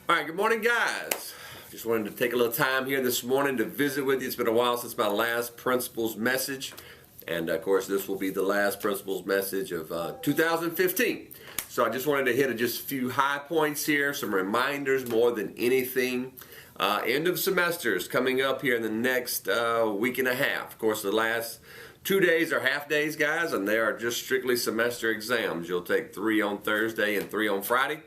All right, good morning, guys. Just wanted to take a little time here this morning to visit with you. It's been a while since my last principal's message, and of course, this will be the last principal's message of 2015. So I just wanted to hit just a few high points here, some reminders more than anything. End of semesters coming up here in the next week and a half. Of course, the last 2 days are half days, guys, and they are just strictly semester exams. You'll take 3 on Thursday and 3 on Friday.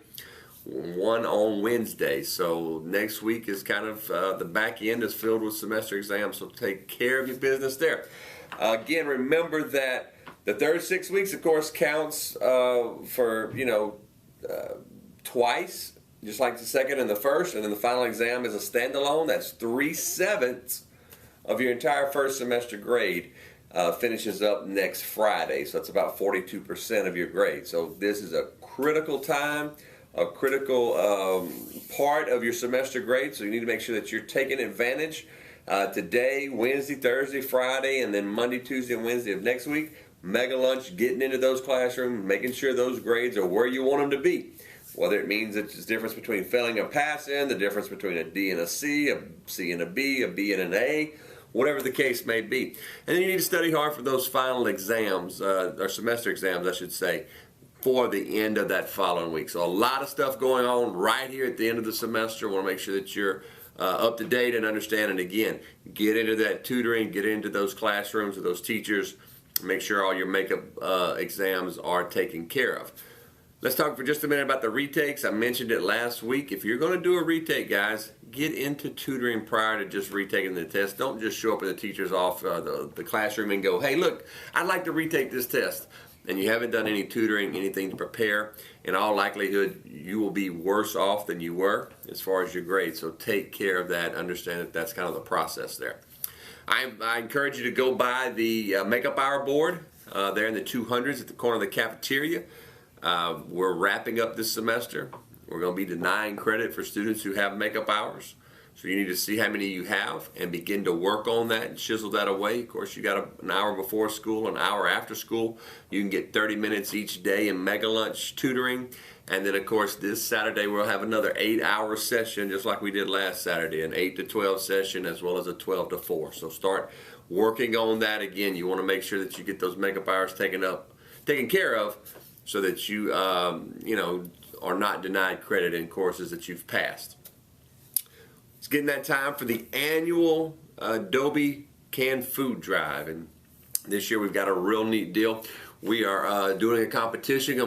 1 on Wednesday. So next week is kind of the back end is filled with semester exams, so take care of your business there. Again, remember that the third 6 weeks, of course, counts for, twice, just like the second and the first, and then the final exam is a standalone. That's 3/7 of your entire first semester grade. Finishes up next Friday, so it's about 42% of your grade. So this is a critical time, a critical part of your semester grade, so you need to make sure that you're taking advantage today, Wednesday, Thursday, Friday, and then Monday, Tuesday, and Wednesday of next week. Mega lunch, getting into those classrooms, making sure those grades are where you want them to be. Whether it means it's the difference between failing and passing, the difference between a D and a C and a B and an A, whatever the case may be. And then you need to study hard for those final exams, or semester exams, I should say, for the end of that following week. So a lot of stuff going on right here at the end of the semester. I want to make sure that you're up to date and understand. And again, get into that tutoring, get into those classrooms with those teachers. Make sure all your makeup exams are taken care of. Let's talk for just a minute about the retakes. I mentioned it last week. If you're going to do a retake, guys, get into tutoring prior to just retaking the test. Don't just show up in the teacher's the classroom and go, hey, look, I'd like to retake this test. And you haven't done any tutoring, anything to prepare. In all likelihood, you will be worse off than you were as far as your grades. So take care of that. Understand that that's kind of the process there. I encourage you to go by the makeup hour board there in the 200s at the corner of the cafeteria. We're wrapping up this semester. We're going to be denying credit for students who have makeup hours. So you need to see how many you have and begin to work on that and chisel that away. Of course, you got an hour before school, an hour after school. You can get 30 minutes each day in mega lunch tutoring. And then, of course, this Saturday we'll have another 8-hour session just like we did last Saturday, an 8 to 12 session as well as a 12 to 4. So start working on that again. You want to make sure that you get those makeup hours taken care of so that you, are not denied credit in courses that you've passed. It's getting that time for the annual Adobe Canned Food Drive, and this year we've got a real neat deal. We are doing a competition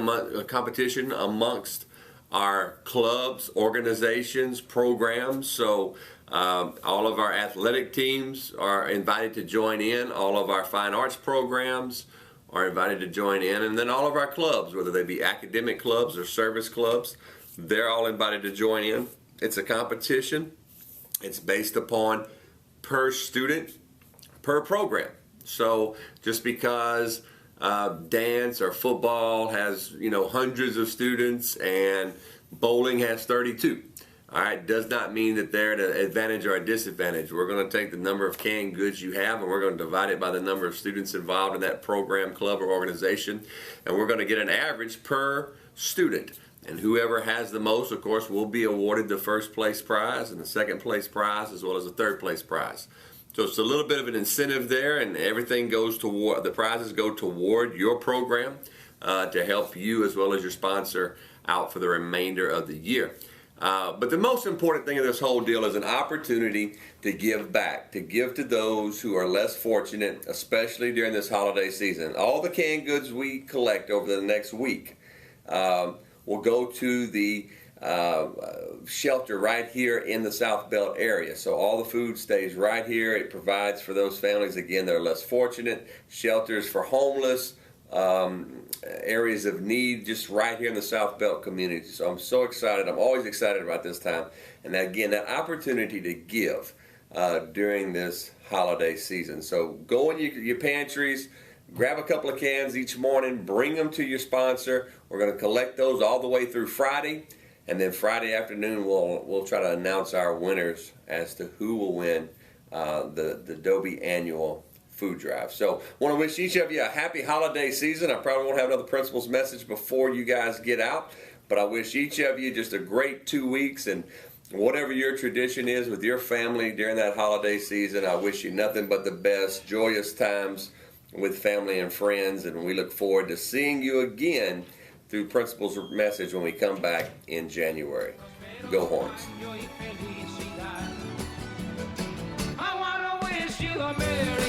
amongst our clubs, organizations, programs. So all of our athletic teams are invited to join in. All of our fine arts programs are invited to join in, and then all of our clubs, whether they be academic clubs or service clubs, they're all invited to join in. It's a competition. It's based upon per student, per program. So just because dance or football has, hundreds of students and bowling has 32, all right, does not mean that they're at an advantage or a disadvantage. We're going to take the number of canned goods you have and we're going to divide it by the number of students involved in that program, club, or organization, and we're going to get an average per student. And whoever has the most, of course, will be awarded the first place prize and the second place prize as well as the third place prize. So it's a little bit of an incentive there, and everything goes toward, the prizes go toward your program to help you as well as your sponsor out for the remainder of the year. But the most important thing of this whole deal is an opportunity to give back, to give to those who are less fortunate, especially during this holiday season. All the canned goods we collect over the next week will go to the shelter right here in the South Belt area. So all the food stays right here. It provides for those families, again, that are less fortunate, shelters for homeless, areas of need just right here in the South Belt community. So I'm so excited. I'm always excited about this time. And again, that opportunity to give during this holiday season. So go in your pantries, grab a couple of cans each morning, bring them to your sponsor. We're going to collect those all the way through Friday, and then Friday afternoon we'll try to announce our winners as to who will win the Adobe Annual Food Drive. So I want to wish each of you a happy holiday season. I probably won't have another principal's message before you guys get out, But I wish each of you just a great 2 weeks, and whatever your tradition is with your family during that holiday season, I wish you nothing but the best, joyous times with family and friends, and we look forward to seeing you again through Principal's Message when we come back in January. Go Horns. I wanna wish you a Merry